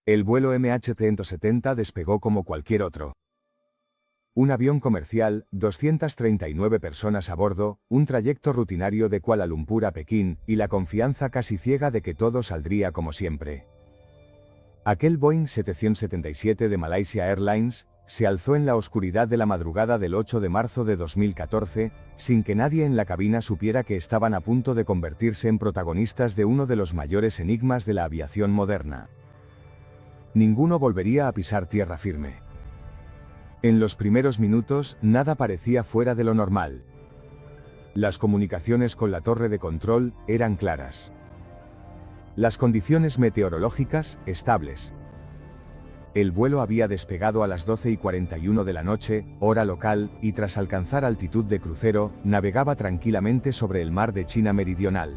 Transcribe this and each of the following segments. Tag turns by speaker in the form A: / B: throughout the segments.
A: El vuelo MH370 despegó como cualquier otro. Un avión comercial, 239 personas a bordo, un trayecto rutinario de Kuala Lumpur a Pekín, y la confianza casi ciega de que todo saldría como siempre. Aquel Boeing 777 de Malaysia Airlines se alzó en la oscuridad de la madrugada del 8 de marzo de 2014, sin que nadie en la cabina supiera que estaban a punto de convertirse en protagonistas de uno de los mayores enigmas de la aviación moderna. Ninguno volvería a pisar tierra firme. En los primeros minutos, nada parecía fuera de lo normal. Las comunicaciones con la torre de control eran claras. Las condiciones meteorológicas, estables. El vuelo había despegado a las 12:41 de la noche, hora local, y tras alcanzar altitud de crucero, navegaba tranquilamente sobre el mar de China Meridional.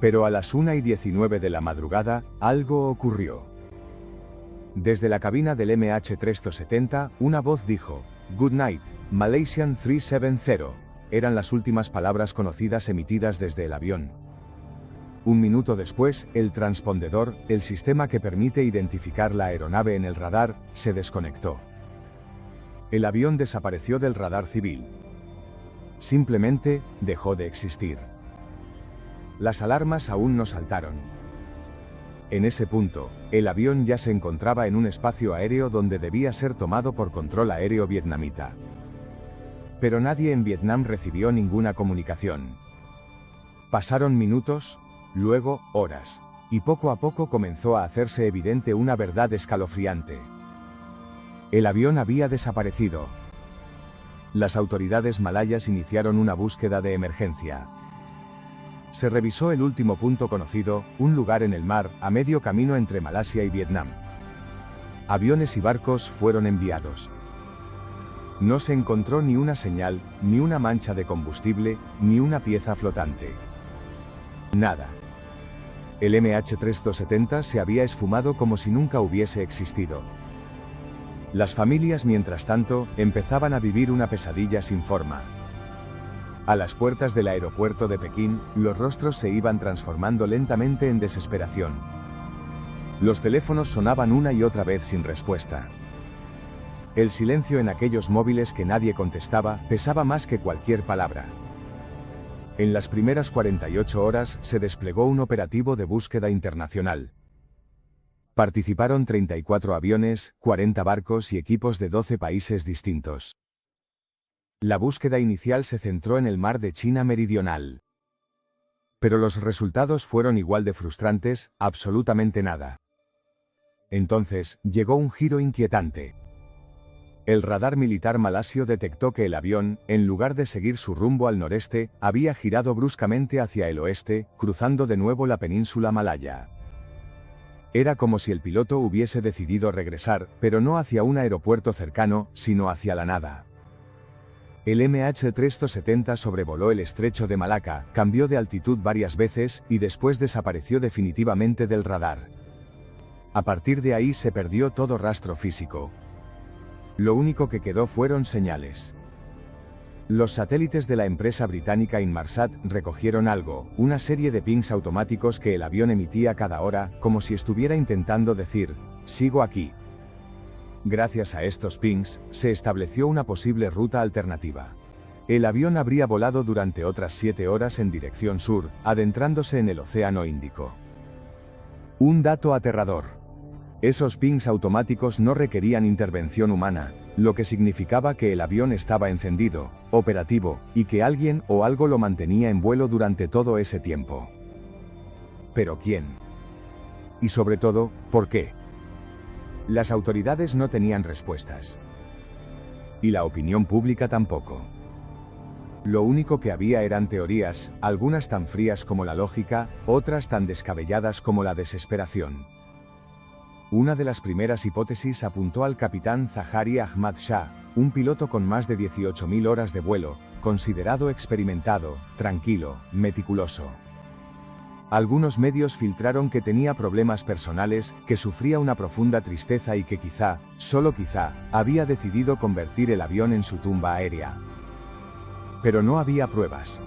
A: Pero a las 1:19 de la madrugada, algo ocurrió. Desde la cabina del MH370, una voz dijo: "Good night, Malaysian 370". Eran las últimas palabras conocidas emitidas desde el avión. Un minuto después, el transpondedor, el sistema que permite identificar la aeronave en el radar, se desconectó. El avión desapareció del radar civil. Simplemente, dejó de existir. Las alarmas aún no saltaron. En ese punto, el avión ya se encontraba en un espacio aéreo donde debía ser tomado por control aéreo vietnamita. Pero nadie en Vietnam recibió ninguna comunicación. Pasaron minutos, luego horas, y poco a poco comenzó a hacerse evidente una verdad escalofriante. El avión había desaparecido. Las autoridades malayas iniciaron una búsqueda de emergencia. Se revisó el último punto conocido, un lugar en el mar, a medio camino entre Malasia y Vietnam. Aviones y barcos fueron enviados. No se encontró ni una señal, ni una mancha de combustible, ni una pieza flotante. Nada. El MH370 se había esfumado como si nunca hubiese existido. Las familias, mientras tanto, empezaban a vivir una pesadilla sin forma. A las puertas del aeropuerto de Pekín, los rostros se iban transformando lentamente en desesperación. Los teléfonos sonaban una y otra vez sin respuesta. El silencio en aquellos móviles que nadie contestaba pesaba más que cualquier palabra. En las primeras 48 horas se desplegó un operativo de búsqueda internacional. Participaron 34 aviones, 40 barcos y equipos de 12 países distintos. La búsqueda inicial se centró en el mar de China Meridional. Pero los resultados fueron igual de frustrantes, absolutamente nada. Entonces, llegó un giro inquietante. El radar militar malasio detectó que el avión, en lugar de seguir su rumbo al noreste, había girado bruscamente hacia el oeste, cruzando de nuevo la península malaya. Era como si el piloto hubiese decidido regresar, pero no hacia un aeropuerto cercano, sino hacia la nada. El MH370 sobrevoló el estrecho de Malaca, cambió de altitud varias veces y después desapareció definitivamente del radar. A partir de ahí se perdió todo rastro físico. Lo único que quedó fueron señales. Los satélites de la empresa británica Inmarsat recogieron algo, una serie de pings automáticos que el avión emitía cada hora, como si estuviera intentando decir: "Sigo aquí". Gracias a estos pings, se estableció una posible ruta alternativa. El avión habría volado durante otras 7 horas en dirección sur, adentrándose en el Océano Índico. Un dato aterrador. Esos pings automáticos no requerían intervención humana, lo que significaba que el avión estaba encendido, operativo, y que alguien o algo lo mantenía en vuelo durante todo ese tiempo. ¿Pero quién? Y sobre todo, ¿por qué? Las autoridades no tenían respuestas. Y la opinión pública tampoco. Lo único que había eran teorías, algunas tan frías como la lógica, otras tan descabelladas como la desesperación. Una de las primeras hipótesis apuntó al capitán Zahari Ahmad Shah, un piloto con más de 18.000 horas de vuelo, considerado experimentado, tranquilo, meticuloso. Algunos medios filtraron que tenía problemas personales, que sufría una profunda tristeza y que quizá, solo quizá, había decidido convertir el avión en su tumba aérea. Pero no había pruebas.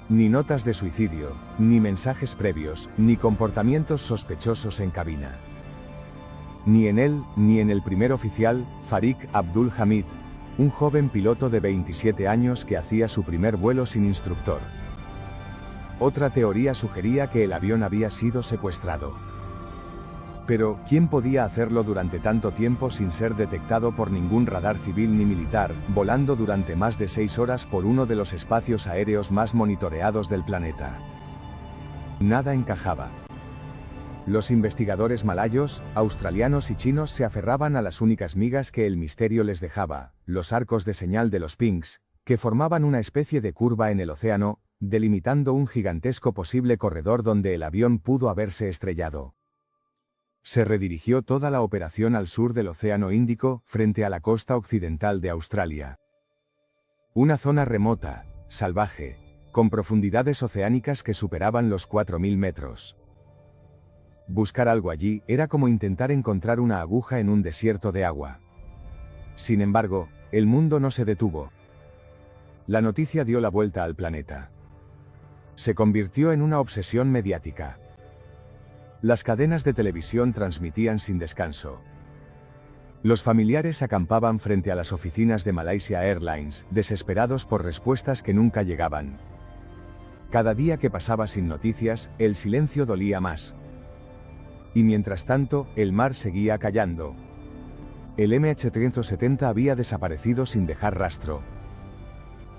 A: Ni notas de suicidio, ni mensajes previos, ni comportamientos sospechosos en cabina. Ni en él, ni en el primer oficial, Farik Abdul Hamid, un joven piloto de 27 años que hacía su primer vuelo sin instructor. Otra teoría sugería que el avión había sido secuestrado. Pero, ¿quién podía hacerlo durante tanto tiempo sin ser detectado por ningún radar civil ni militar, volando durante más de 6 horas por uno de los espacios aéreos más monitoreados del planeta? Nada encajaba. Los investigadores malayos, australianos y chinos se aferraban a las únicas migas que el misterio les dejaba, los arcos de señal de los pings, que formaban una especie de curva en el océano, delimitando un gigantesco posible corredor donde el avión pudo haberse estrellado. Se redirigió toda la operación al sur del Océano Índico, frente a la costa occidental de Australia. Una zona remota, salvaje, con profundidades oceánicas que superaban los 4.000 metros. Buscar algo allí era como intentar encontrar una aguja en un desierto de agua. Sin embargo, el mundo no se detuvo. La noticia dio la vuelta al planeta. Se convirtió en una obsesión mediática. Las cadenas de televisión transmitían sin descanso. Los familiares acampaban frente a las oficinas de Malaysia Airlines, desesperados por respuestas que nunca llegaban. Cada día que pasaba sin noticias, el silencio dolía más. Y mientras tanto, el mar seguía callando. El MH370 había desaparecido sin dejar rastro.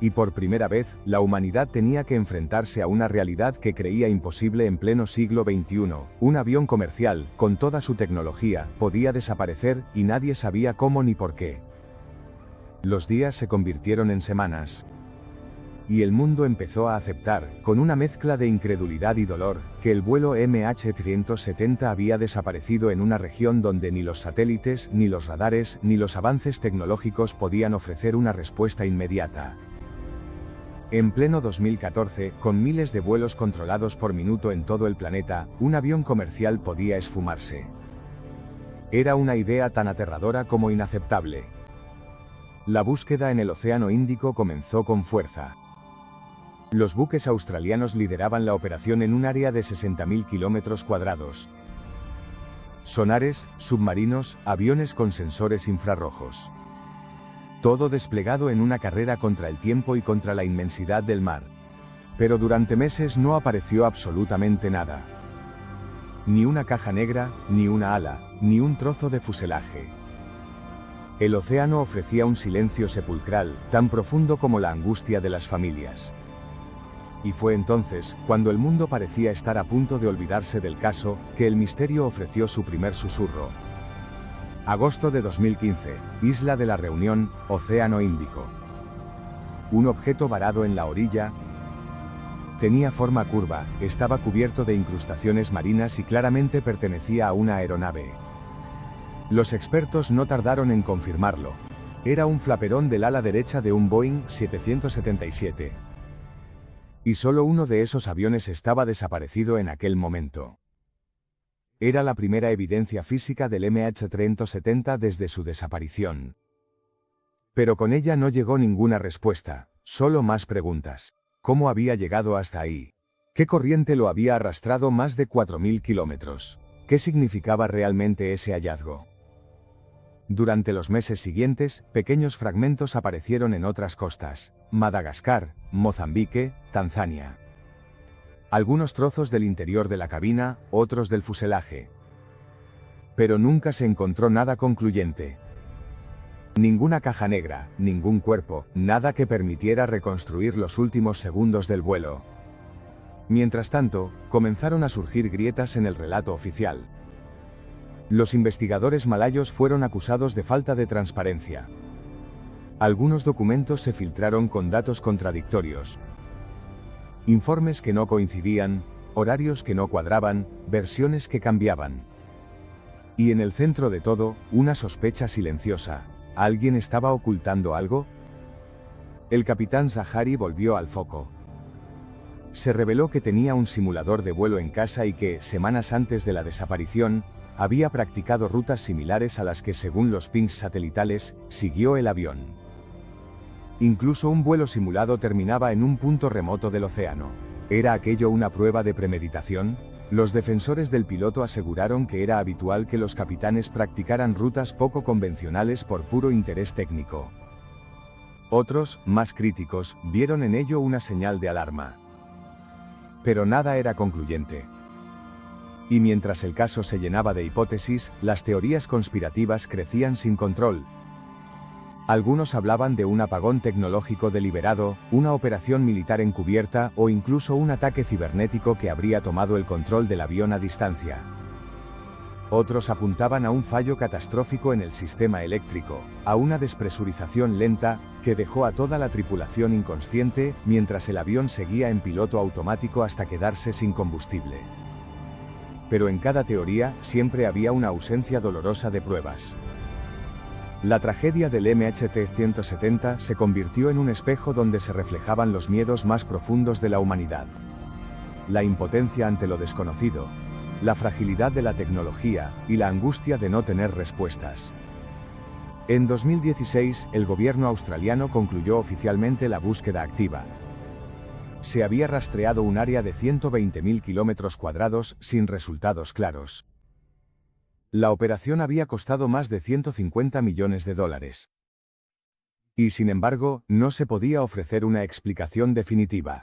A: Y por primera vez, la humanidad tenía que enfrentarse a una realidad que creía imposible en pleno siglo XXI. Un avión comercial, con toda su tecnología, podía desaparecer, y nadie sabía cómo ni por qué. Los días se convirtieron en semanas. Y el mundo empezó a aceptar, con una mezcla de incredulidad y dolor, que el vuelo MH370 había desaparecido en una región donde ni los satélites, ni los radares, ni los avances tecnológicos podían ofrecer una respuesta inmediata. En pleno 2014, con miles de vuelos controlados por minuto en todo el planeta, un avión comercial podía esfumarse. Era una idea tan aterradora como inaceptable. La búsqueda en el Océano Índico comenzó con fuerza. Los buques australianos lideraban la operación en un área de 60.000 kilómetros cuadrados. Sonares, submarinos, aviones con sensores infrarrojos. Todo desplegado en una carrera contra el tiempo y contra la inmensidad del mar. Pero durante meses no apareció absolutamente nada. Ni una caja negra, ni una ala, ni un trozo de fuselaje. El océano ofrecía un silencio sepulcral, tan profundo como la angustia de las familias. Y fue entonces, cuando el mundo parecía estar a punto de olvidarse del caso, que el misterio ofreció su primer susurro. Agosto de 2015, Isla de la Reunión, Océano Índico. Un objeto varado en la orilla. Tenía forma curva, estaba cubierto de incrustaciones marinas y claramente pertenecía a una aeronave. Los expertos no tardaron en confirmarlo. Era un flaperón del ala derecha de un Boeing 777. Y solo uno de esos aviones estaba desaparecido en aquel momento. Era la primera evidencia física del MH370 desde su desaparición. Pero con ella no llegó ninguna respuesta, solo más preguntas. ¿Cómo había llegado hasta ahí? ¿Qué corriente lo había arrastrado más de 4.000 kilómetros? ¿Qué significaba realmente ese hallazgo? Durante los meses siguientes, pequeños fragmentos aparecieron en otras costas: Madagascar, Mozambique, Tanzania. Algunos trozos del interior de la cabina, otros del fuselaje. Pero nunca se encontró nada concluyente. Ninguna caja negra, ningún cuerpo, nada que permitiera reconstruir los últimos segundos del vuelo. Mientras tanto, comenzaron a surgir grietas en el relato oficial. Los investigadores malayos fueron acusados de falta de transparencia. Algunos documentos se filtraron con datos contradictorios. Informes que no coincidían, horarios que no cuadraban, versiones que cambiaban. Y en el centro de todo, una sospecha silenciosa. ¿Alguien estaba ocultando algo? El capitán Zahari volvió al foco. Se reveló que tenía un simulador de vuelo en casa y que, semanas antes de la desaparición, había practicado rutas similares a las que, según los pings satelitales, siguió el avión. Incluso un vuelo simulado terminaba en un punto remoto del océano. ¿Era aquello una prueba de premeditación? Los defensores del piloto aseguraron que era habitual que los capitanes practicaran rutas poco convencionales por puro interés técnico. Otros, más críticos, vieron en ello una señal de alarma. Pero nada era concluyente. Y mientras el caso se llenaba de hipótesis, las teorías conspirativas crecían sin control. Algunos hablaban de un apagón tecnológico deliberado, una operación militar encubierta o incluso un ataque cibernético que habría tomado el control del avión a distancia. Otros apuntaban a un fallo catastrófico en el sistema eléctrico, a una despresurización lenta, que dejó a toda la tripulación inconsciente, mientras el avión seguía en piloto automático hasta quedarse sin combustible. Pero en cada teoría, siempre había una ausencia dolorosa de pruebas. La tragedia del MH370 se convirtió en un espejo donde se reflejaban los miedos más profundos de la humanidad. La impotencia ante lo desconocido, la fragilidad de la tecnología y la angustia de no tener respuestas. En 2016, el gobierno australiano concluyó oficialmente la búsqueda activa. Se había rastreado un área de 120.000 kilómetros cuadrados sin resultados claros. La operación había costado más de 150 millones de dólares. Y sin embargo, no se podía ofrecer una explicación definitiva.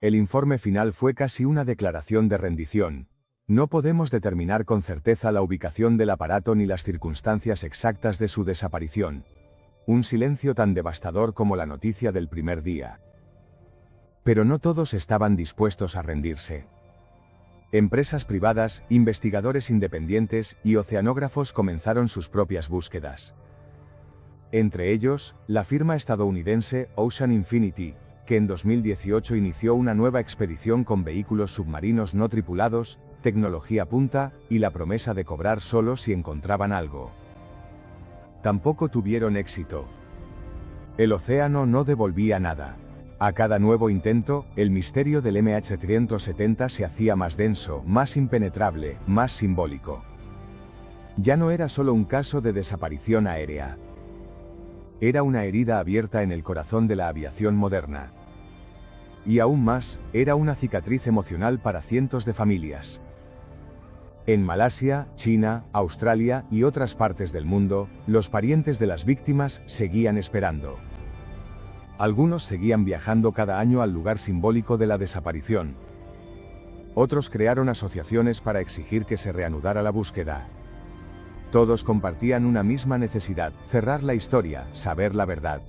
A: El informe final fue casi una declaración de rendición. No podemos determinar con certeza la ubicación del aparato ni las circunstancias exactas de su desaparición. Un silencio tan devastador como la noticia del primer día. Pero no todos estaban dispuestos a rendirse. Empresas privadas, investigadores independientes y oceanógrafos comenzaron sus propias búsquedas. Entre ellos, la firma estadounidense Ocean Infinity, que en 2018 inició una nueva expedición con vehículos submarinos no tripulados, tecnología punta y la promesa de cobrar solo si encontraban algo. Tampoco tuvieron éxito. El océano no devolvía nada. A cada nuevo intento, el misterio del MH370 se hacía más denso, más impenetrable, más simbólico. Ya no era solo un caso de desaparición aérea. Era una herida abierta en el corazón de la aviación moderna. Y aún más, era una cicatriz emocional para cientos de familias. En Malasia, China, Australia y otras partes del mundo, los parientes de las víctimas seguían esperando. Algunos seguían viajando cada año al lugar simbólico de la desaparición. Otros crearon asociaciones para exigir que se reanudara la búsqueda. Todos compartían una misma necesidad: cerrar la historia, saber la verdad.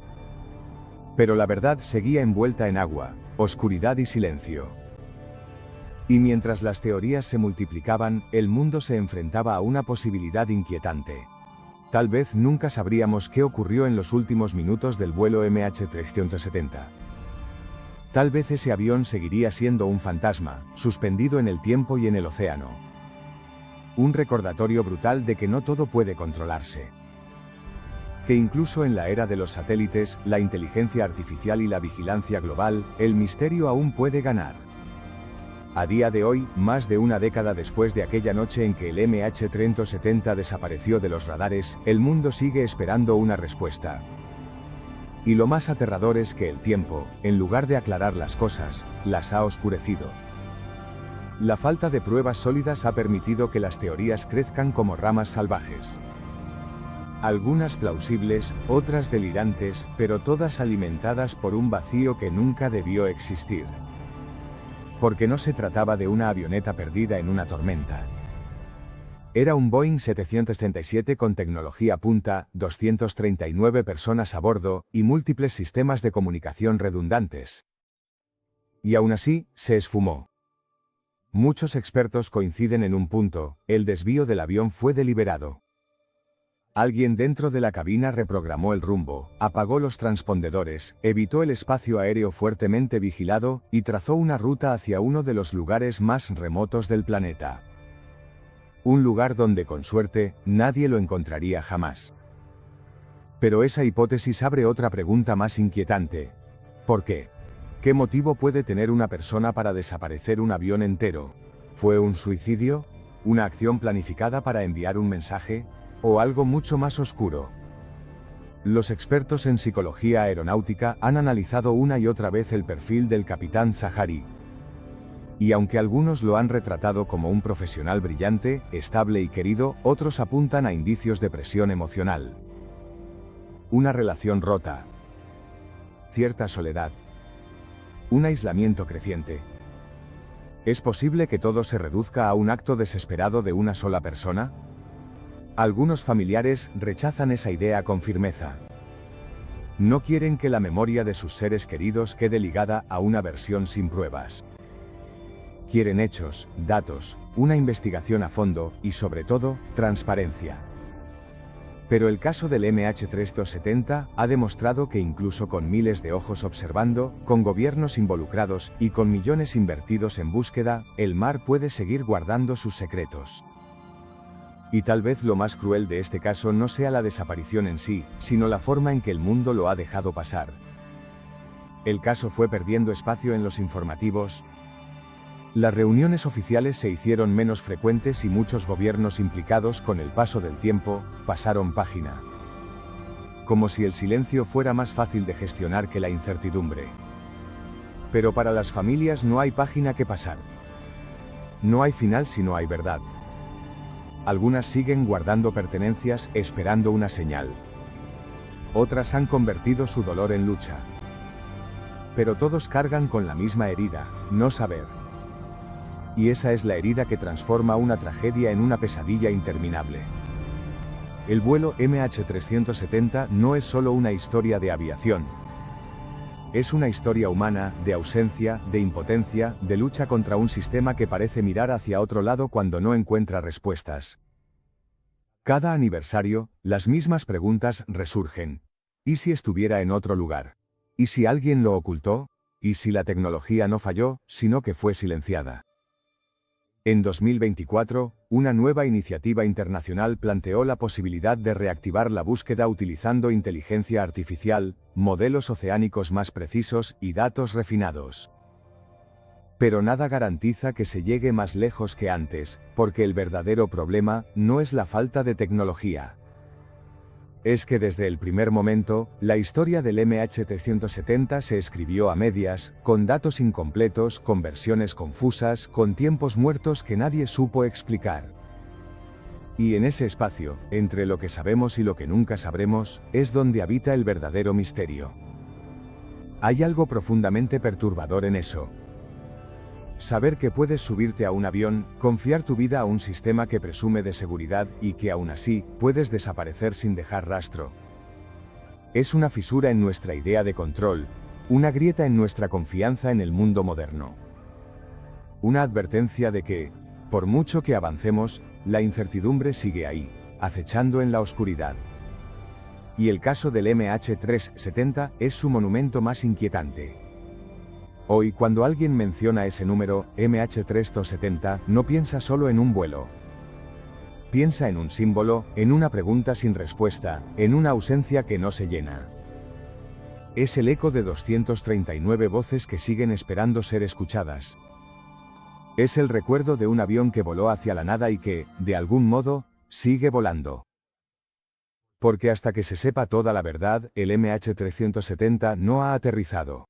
A: Pero la verdad seguía envuelta en agua, oscuridad y silencio. Y mientras las teorías se multiplicaban, el mundo se enfrentaba a una posibilidad inquietante. Tal vez nunca sabríamos qué ocurrió en los últimos minutos del vuelo MH370. Tal vez ese avión seguiría siendo un fantasma, suspendido en el tiempo y en el océano. Un recordatorio brutal de que no todo puede controlarse. Que incluso en la era de los satélites, la inteligencia artificial y la vigilancia global, el misterio aún puede ganar. A día de hoy, más de una década después de aquella noche en que el MH370 desapareció de los radares, el mundo sigue esperando una respuesta. Y lo más aterrador es que el tiempo, en lugar de aclarar las cosas, las ha oscurecido. La falta de pruebas sólidas ha permitido que las teorías crezcan como ramas salvajes. Algunas plausibles, otras delirantes, pero todas alimentadas por un vacío que nunca debió existir. Porque no se trataba de una avioneta perdida en una tormenta. Era un Boeing 737 con tecnología punta, 239 personas a bordo y múltiples sistemas de comunicación redundantes. Y aún así, se esfumó. Muchos expertos coinciden en un punto: el desvío del avión fue deliberado. Alguien dentro de la cabina reprogramó el rumbo, apagó los transpondedores, evitó el espacio aéreo fuertemente vigilado y trazó una ruta hacia uno de los lugares más remotos del planeta. Un lugar donde, con suerte, nadie lo encontraría jamás. Pero esa hipótesis abre otra pregunta más inquietante. ¿Por qué? ¿Qué motivo puede tener una persona para desaparecer un avión entero? ¿Fue un suicidio? ¿Una acción planificada para enviar un mensaje? ¿O algo mucho más oscuro? Los expertos en psicología aeronáutica han analizado una y otra vez el perfil del capitán Zahari. Y aunque algunos lo han retratado como un profesional brillante, estable y querido, otros apuntan a indicios de presión emocional. Una relación rota. Cierta soledad. Un aislamiento creciente. ¿Es posible que todo se reduzca a un acto desesperado de una sola persona? Algunos familiares rechazan esa idea con firmeza. No quieren que la memoria de sus seres queridos quede ligada a una versión sin pruebas. Quieren hechos, datos, una investigación a fondo y, sobre todo, transparencia. Pero el caso del MH370 ha demostrado que incluso con miles de ojos observando, con gobiernos involucrados y con millones invertidos en búsqueda, el mar puede seguir guardando sus secretos. Y tal vez lo más cruel de este caso no sea la desaparición en sí, sino la forma en que el mundo lo ha dejado pasar. El caso fue perdiendo espacio en los informativos. Las reuniones oficiales se hicieron menos frecuentes y muchos gobiernos implicados, con el paso del tiempo, pasaron página. Como si el silencio fuera más fácil de gestionar que la incertidumbre. Pero para las familias no hay página que pasar. No hay final si no hay verdad. Algunas siguen guardando pertenencias, esperando una señal. Otras han convertido su dolor en lucha. Pero todos cargan con la misma herida: no saber. Y esa es la herida que transforma una tragedia en una pesadilla interminable. El vuelo MH370 no es solo una historia de aviación. Es una historia humana, de ausencia, de impotencia, de lucha contra un sistema que parece mirar hacia otro lado cuando no encuentra respuestas. Cada aniversario, las mismas preguntas resurgen. ¿Y si estuviera en otro lugar? ¿Y si alguien lo ocultó? ¿Y si la tecnología no falló, sino que fue silenciada? En 2024, una nueva iniciativa internacional planteó la posibilidad de reactivar la búsqueda utilizando inteligencia artificial, modelos oceánicos más precisos y datos refinados. Pero nada garantiza que se llegue más lejos que antes, porque el verdadero problema no es la falta de tecnología. Es que desde el primer momento, la historia del MH370 se escribió a medias, con datos incompletos, con versiones confusas, con tiempos muertos que nadie supo explicar. Y en ese espacio, entre lo que sabemos y lo que nunca sabremos, es donde habita el verdadero misterio. Hay algo profundamente perturbador en eso. Saber que puedes subirte a un avión, confiar tu vida a un sistema que presume de seguridad y que aún así, puedes desaparecer sin dejar rastro. Es una fisura en nuestra idea de control, una grieta en nuestra confianza en el mundo moderno. Una advertencia de que, por mucho que avancemos, la incertidumbre sigue ahí, acechando en la oscuridad. Y el caso del MH370 es su monumento más inquietante. Hoy, cuando alguien menciona ese número, MH370, no piensa solo en un vuelo. Piensa en un símbolo, en una pregunta sin respuesta, en una ausencia que no se llena. Es el eco de 239 voces que siguen esperando ser escuchadas. Es el recuerdo de un avión que voló hacia la nada y que, de algún modo, sigue volando. Porque hasta que se sepa toda la verdad, el MH370 no ha aterrizado.